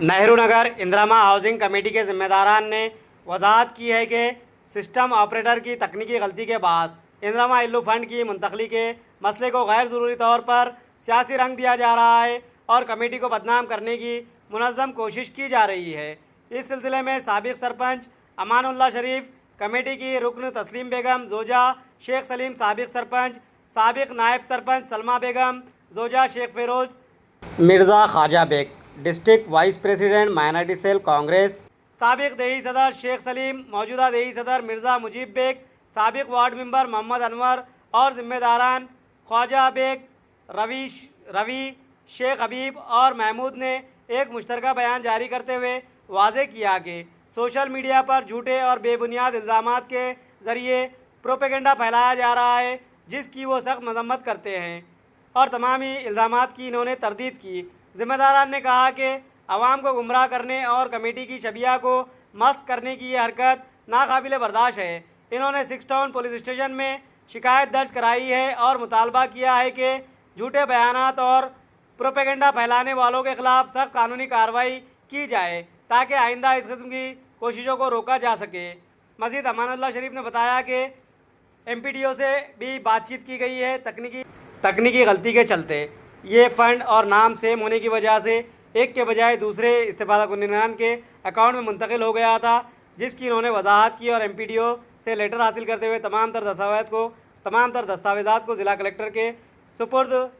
Nehru Nagar Indiramma housing committee के जिम्मेदारान ने वजाहत की है कि सिस्टम ऑपरेटर की तकनीकी गलती के बाद इंदिरामा इल्लू फंड की मुंतकली के मसले को गैर ज़रूरी तौर पर सियासी रंग दिया जा रहा है और कमेटी को बदनाम करने की मुनज़्ज़म कोशिश की जा रही है। इस सिलसिले में साबिक़ सरपंच अमानुल्लाह शरीफ, कमेटी की रुकन तस्लीम बेगम, जोजा शेख सलीम, साबिक़ सरपंच, साबिक़ नायब सरपंच सलमा बेगम, जोजा Sheikh Firoz, Mirza Khwaja Baig, district vice president minority cell Congress, साबिक़ देही सदर शेख सलीम, मौजूदा देही सदर मिर्ज़ा मुजीब बेग, साबिक़ वार्ड मेंबर मोहम्मद अनवर और जिम्मेदारान ख्वाजा बेग, रवि, शेख हबीब और महमूद ने एक मुश्तरका बयान जारी करते हुए वाज़ेह किया कि सोशल मीडिया पर झूठे और बेबुनियाद इल्ज़ामात के ज़रिए प्रोपेगेंडा फैलाया जा रहा है, जिसकी वो सख्त मजम्मत करते हैं और तमाम ही इल्ज़ामात की इन्होंने तरदीद की। ज़िम्मेदारान ने कहा कि आवाम को गुमराह करने और कमेटी की शबिया को मस्क करने की यह हरकत नाकाबिल बर्दाश्त है। इन्होंने 6 टाउन पुलिस स्टेशन में शिकायत दर्ज कराई है और मुतालबा किया है कि झूठे बयानात और प्रोपेगेंडा फैलाने वालों के खिलाफ सख्त कानूनी कार्रवाई की जाए ताकि आइंदा इस किस्म की कोशिशों को रोका जा सके। मज़ीद अमानुल्लाह शरीफ ने बताया कि MPDO से भी बातचीत की गई है। तकनीकी गलती के चलते ये फ़ंड और नाम सेम होने की वजह से एक के बजाय दूसरे इस्तेफादा कुन्नान के अकाउंट में मुंतकिल हो गया था, जिसकी इन्होंने वजाहत की और MPDO से लेटर हासिल करते हुए तमाम तर दस्तावेज़ात को ज़िला कलेक्टर के सुपुर्द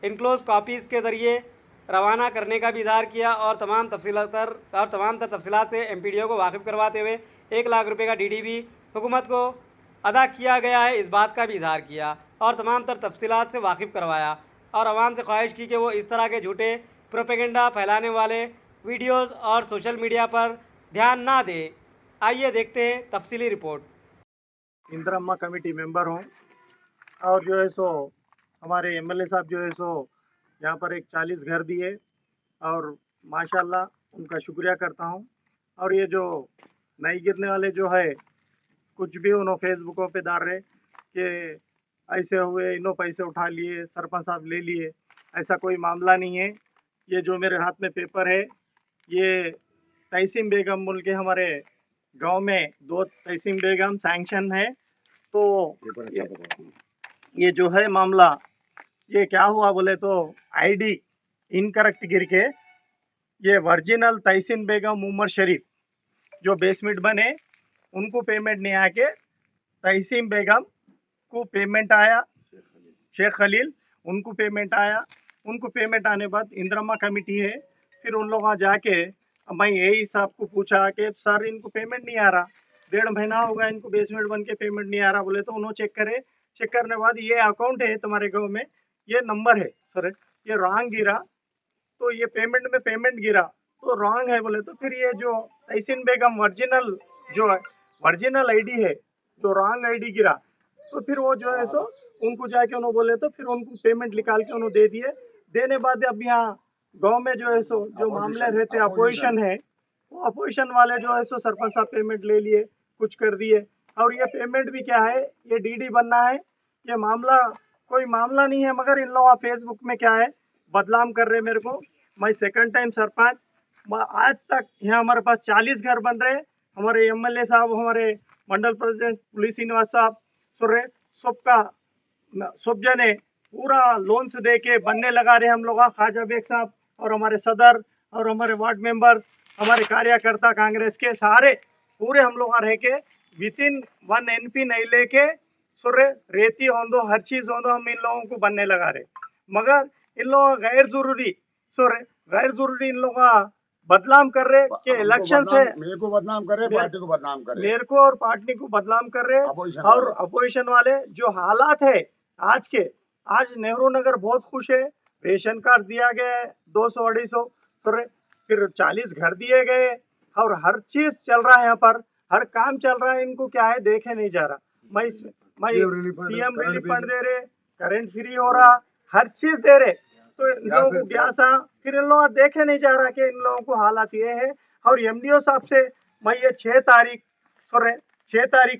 इनक्लोज कॉपीज़ के ज़रिए रवाना करने का भी इज़हार किया और तमाम तर तफसीलात से MPDO को वाकिफ़ करवाते हुए 1 लाख रुपये का DDB हुकूमत को अदा किया गया है, इस बात का भी इज़हार किया और तमाम तर तफसीलात से वाकिफ़ करवाया और आवाम से ख्वाहिश की कि वो इस तरह के झूठे प्रोपेगेंडा फैलाने वाले वीडियोज़ और सोशल मीडिया पर ध्यान ना दे। आइए देखते हैं तफसीली रिपोर्ट। इंदिरा कमेटी मेंबर हूँ और जो है सो हमारे MLA साहब जो है सो यहाँ पर एक 40 घर दिए और माशाल्लाह उनका शुक्रिया करता हूँ। और ये जो नई गिरने वाले जो है कुछ भी उन्होंने फेसबुकों पे डाल रहे कि ऐसे हुए, इन्हों पैसे उठा लिए, सरपंच साहब ले लिए, ऐसा कोई मामला नहीं है। ये जो मेरे हाथ में पेपर है ये तहसीम बेगम बोल के हमारे गांव में 2 तहसीम बेगम सैंक्शन है। तो ये जो है मामला ये क्या हुआ बोले तो ID इनकरेक्ट गिर के ये वर्जिनल तहसीन बेगम उमर शरीफ जो बेसमेंट बने उनको पेमेंट नहीं आके तहसीम बेगम को पेमेंट आया, शेख खलील उनको पेमेंट आया। उनको पेमेंट आने बाद इंदिरा कमेटी है, फिर उन लोग जाके मैं यही साहब को पूछा कि सर इनको पेमेंट नहीं आ रहा, 1.5 महीना होगा इनको बेसमेंट बन के पेमेंट नहीं आ रहा। बोले तो उन्होंने चेक करे, चेक करने बाद ये अकाउंट है तुम्हारे गाँव में, ये नंबर है सर, ये रॉन्ग गिरा, तो ये पेमेंट में पेमेंट गिरा तो रॉन्ग है। बोले तो फिर ये जो तहसीन बेगम वर्जिनल जो है वर्जिनल ID है जो रॉन्ग ID गिरा, तो फिर वो जो है सो उनको जाके उन्होंने बोले तो फिर उनको पेमेंट निकाल के उन्होंने दे दिए। देने बाद अब यहाँ गांव में जो है सो जो मामले रहते अपोजिशन है, वो अपोजिशन वाले जो है सो सरपंच साहब पेमेंट ले लिए, कुछ कर दिए। और ये पेमेंट भी क्या है, ये DD बनना है, ये मामला कोई मामला नहीं है, मगर इन लोग फेसबुक में क्या है बदनाम कर रहे मेरे को। मैं सेकंड टाइम सरपंच, आज तक यहाँ हमारे पास 40 घर बन रहे। हमारे MLA साहब, हमारे मंडल प्रेसिडेंट पुलिस श्रीनिवास साहब सुरे सब जने पूरा लोन से दे के बनने लगा रहे हम लोग, ख्वाजा बेग साहब और हमारे सदर और हमारे वार्ड मेंबर्स, हमारे कार्यकर्ता कांग्रेस के सारे पूरे हम लोग रह के विथिन 1 NP नहीं लेके सुरे रेती हों दो, हर चीज़ हों दो, हम इन लोगों को बनने लगा रहे। मगर इन लोग गैर ज़रूरी इन लोग बदनाम कर रहे कि इलेक्शन से मेरे को बदनाम कर रहे, पार्टी को बदनाम कर रहे, मेरे को और पार्टी को बदनाम कर रहे। और अपोजिशन वाले जो हालात है आज के, आज नेहरू नगर बहुत खुश है, रेशन कार्ड दिया गया है 200-250, फिर 40 घर दिए गए और हर चीज चल रहा है, यहाँ पर हर काम चल रहा है। इनको क्या है देखे नहीं जा रहा। मैं CM रिलीफ फंड दे रहे, करेंट फ्री हो रहा, हर चीज दे रहे, तो इन लोगों को ग्यास फिर इन लोग देखे नहीं जा रहा कि इन लोगों को हालात ये है। और MDO साहब से मैं ये 6 तारीख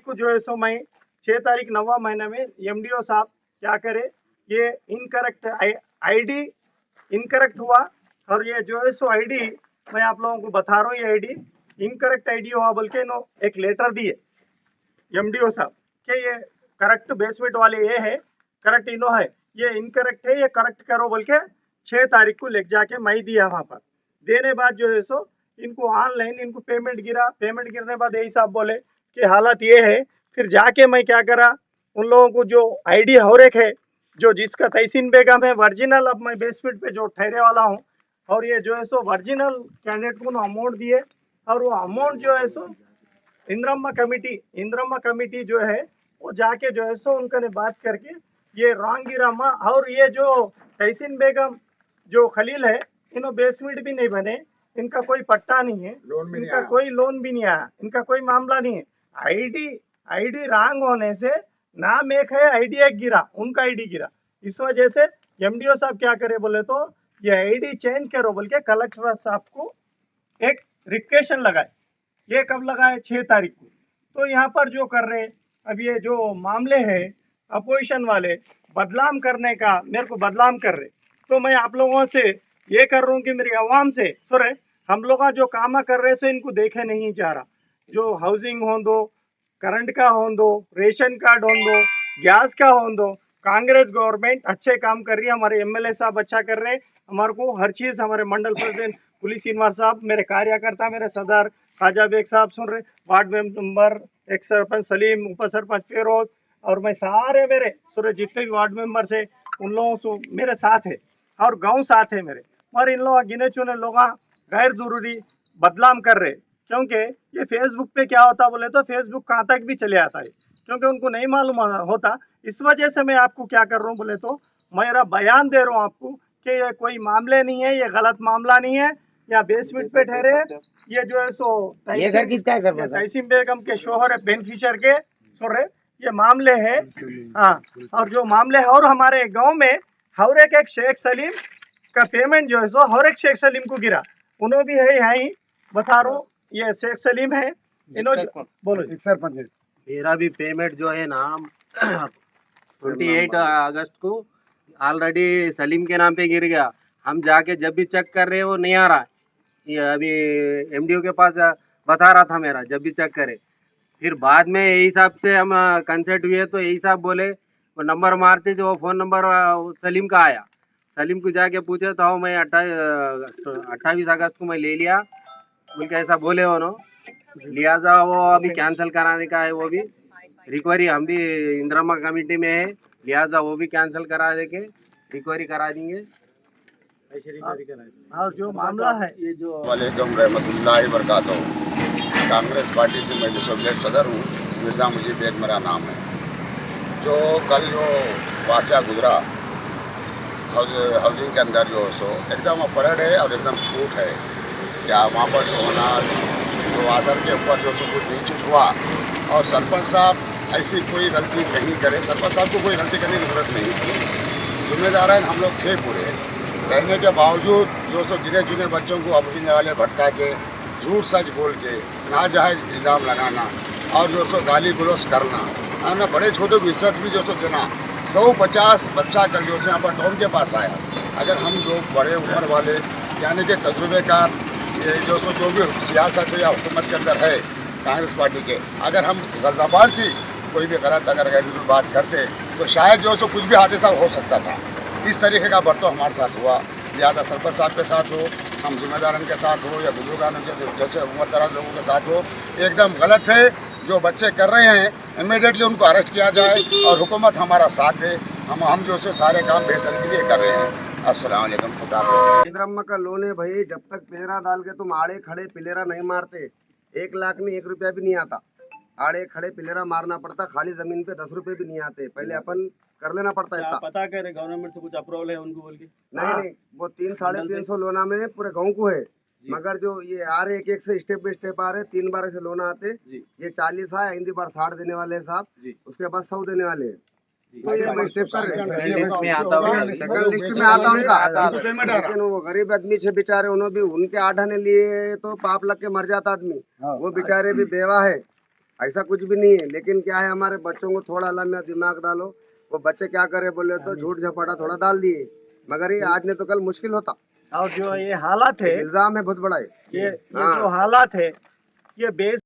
को जो है सो मैं 6 तारीख 9वां महीना में MDO साहब क्या करे, ये इनकरेक्ट ID इनकरेक्ट हुआ और ये जो है सो ID मैं आप लोगों को बता रहा हूँ ये आईडी इनकरेक्ट आईडी हुआ बोल के नो एक लेटर दिए एमडीओ साहब कि ये करेक्ट बेसमेंट वाले ये है, करेक्ट इनो है, ये इनकरेक्ट है, ये करेक्ट करो बोल के 6 तारीख को ले जाके मैं दिया वहाँ पर। देने बाद जो है सो इनको ऑनलाइन इनको पेमेंट गिरा, पेमेंट गिरने बाद यही साहब बोले कि हालत ये है। फिर जाके मैं क्या करा, उन लोगों को जो आईडी और एक है जो जिसका तहसीन बेगम है वर्जिनल, अब मैं बेसमेंट पे जो ठहरे वाला हूँ, और ये जो है सो वर्जिनल कैंडिडेट को अमाउंट दिए, और वो अमाउंट जो है सो इंद्रम्मा कमेटी जो है वो जाके जो है सो उनका ने बात करके ये रॉन्ग गिरामा, और ये जो तहसीन बेगम जो खलील है इन्हों बेसमेंट भी नहीं बने, इनका कोई पट्टा नहीं है, लोन भी नहीं इनका आया। कोई लोन भी नहीं आया, इनका कोई मामला नहीं है। आईडी रॉन्ग होने से नाम एक है, आईडी एक गिरा, उनका आईडी गिरा। इस वजह से एमडीओ साहब क्या करे बोले तो ये आईडी चेंज करो बोल के कलेक्टर साहब को एक रिक्वेशन लगाए। ये कब लगाए? 6 तारीख को। तो यहाँ पर जो कर रहे अब ये जो मामले हैं अपोजिशन वाले बदनाम करने का, मेरे को बदनाम कर रहे, तो मैं आप लोगों से ये कर रहा हूँ कि मेरी आवाम से सुरे हम लोग जो काम कर रहे सो इनको देखे नहीं जा रहा। जो हाउसिंग हो दो, करंट का हो दो, रेशन कार्ड हो दो, गैस का हो दो, कांग्रेस गवर्नमेंट अच्छे काम कर रही है, हमारे एमएलए साहब अच्छा कर रहे हैं, हमारे को हर चीज़, हमारे मंडल प्रेसिडेंट पुलिस इनवर साहब, मेरे कार्यकर्ता, मेरे सदर खाजा बेग साहब सुन रहे, वार्ड मेंबर, एक सरपंच सलीम, उप सरपंच फिरोज, और मैं सारे मेरे सुरे जितने भी वार्ड मेंबर है उन लोगों से मेरे साथ है, और गांव साथ है मेरे। और इन लोग गिने चुने लोग गैर जरूरी बदनाम कर रहे, क्योंकि ये फेसबुक पे क्या होता बोले तो फेसबुक कहाँ तक भी चले आता है, क्योंकि उनको नहीं मालूम होता। इस वजह से मैं आपको क्या कर रहा हूँ बोले तो मेरा बयान दे रहा हूँ आपको कि ये कोई मामले नहीं है, ये गलत मामला नहीं है, या बेसमेंट पे ठहरे, ये जो है सो ये घर किसका है सर? तहसीन बेगम के शोहर है, बेनिफिशियर के सुन रहे, ये मामले है। हाँ, और जो मामले है, और हमारे गांव में हर एक शेख सलीम का पेमेंट जो है सो हर एक शेख सलीम को गिरा, उन्होंने भी है यहाँ ही बता रहा हूँ, ये शेख सलीम है, इन्होंने बोलो जी। सरपंच मेरा भी पेमेंट जो है ना 28 अगस्त को ऑलरेडी सलीम के नाम पे गिर गया। हम जाके जब भी चेक कर रहे हैं वो नहीं आ रहा। ये अभी एमडीओ के पास बता रहा था मेरा, जब भी चेक करे। फिर बाद में यही साहब से हम कंसल्ट हुए तो यही साहब बोले वो नंबर मारते जो वो फ़ोन नंबर सलीम का आया। सलीम को जाके पूछे तो मैं 28 अगस्त को मैं ले लिया बोल के ऐसा बोले उन्होंने। लिहाजा वो अभी कैंसिल कराने का है, वो भी रिकवरी हम भी इंदिरा कमेटी में है, लिहाजा वो भी कैंसिल करा दे के रिकवरी करा देंगे। और जो मामला है ये जो वालेकुम रहमतुल्लाहि वबरकातुहू। कांग्रेस पार्टी से मैं डिस्ट्रिक्ट सदर हूँ, मिर्ज़ा मुजीब बेग मेरा नाम है। जो कल जो वाक़या गुजरा हाउसिंग के अंदर जो सो एकदम अपराध है और एकदम छूट है। क्या वहाँ पर जो होना जो आदर के ऊपर जो सो कुछ नीचे हुआ, और सरपंच साहब ऐसी कोई गलती नहीं करे, सरपंच साहब को कोई गलती करने की जरूरत नहीं थी, जिम्मेदार हैं हम लोग थे पूरे। रहने के बावजूद जो सो गिने चुने बच्चों को अपोजिशन वाले भटका के झूठ सच बोल के नाजायज़ इल्ज़ाम लगाना और जो सो गाली गलौज करना, ना बड़े छोटे को इज्जत भी जो सो देना। 150 बच्चा कल जो से यहाँ पर टाउन के पास आया। अगर हम लोग बड़े उम्र वाले यानी कि तजुर्बेकार, ये जो सो जो भी सियासत है या हुकूमत के अंदर है कांग्रेस पार्टी के, अगर हम ज़बान से कोई भी गलत अगर गैर बात करते तो शायद जो सो कुछ भी हादसा हो सकता था। इस तरीके का बर्ताव हमारे साथ हुआ। लिहाजा सरपंच साहब के साथ हो, हम जिम्मेदारों के साथ हो, या बुजुर्गानों के जैसे उम्र दराज लोगों के साथ हो, एकदम गलत है। जो बच्चे कर रहे हैं इमीडिएटली उनको अरेस्ट किया जाए और हुकूमत हमारा साथ दे। हम जो से सारे काम बेहतर के लिए कर रहे हैं। अस्सलाम वालेकुम, खुदा हाफ़िज़। इंदिरा का लोन है भाई, जब तक पिलेरा डाल के तुम आड़े खड़े पिलेरा नहीं मारते 1 लाख नहीं 1 रुपया भी नहीं आता। आड़े खड़े पिलेरा मारना पड़ता, खाली जमीन पे 10 रुपए भी नहीं आते। पहले अपन कर लेना पड़ता है इतना। पता करे गवर्नमेंट से कुछ अप्रूवल है उनको बोल के? नहीं, वो 3 साढ़े 300 लोना में पूरे गाँव को है, मगर जो ये आ रहे एक से स्टेप बाय स्टेप आ रहे, 3 बार ऐसे लोन आते। ये 40 आए, हिंदी बार 60 देने वाले हैं साहब, उसके बाद 100 देने वाले हैं। स्टेप बाय स्टेप कर रहे हैं। लिस्ट में आता हुआ सेकंड लिस्ट में आता उनका, लेकिन वो गरीब आदमी छे बेचारे, उन्होंने भी उनके आढ़ाने लिए तो पाप लग के मर जाता आदमी। वो बेचारे भी बेवा है, ऐसा कुछ भी नहीं है। लेकिन क्या है, हमारे बच्चों को थोड़ा लम्बा दिमाग डालो। वो बच्चे क्या करे बोले तो झूठ झपाटा थोड़ा डाल दिए, मगर ये आज नहीं तो कल मुश्किल होता। और जो ये हालात है, इल्जाम है बहुत बड़ा है। ये जो हालात है, ये बेस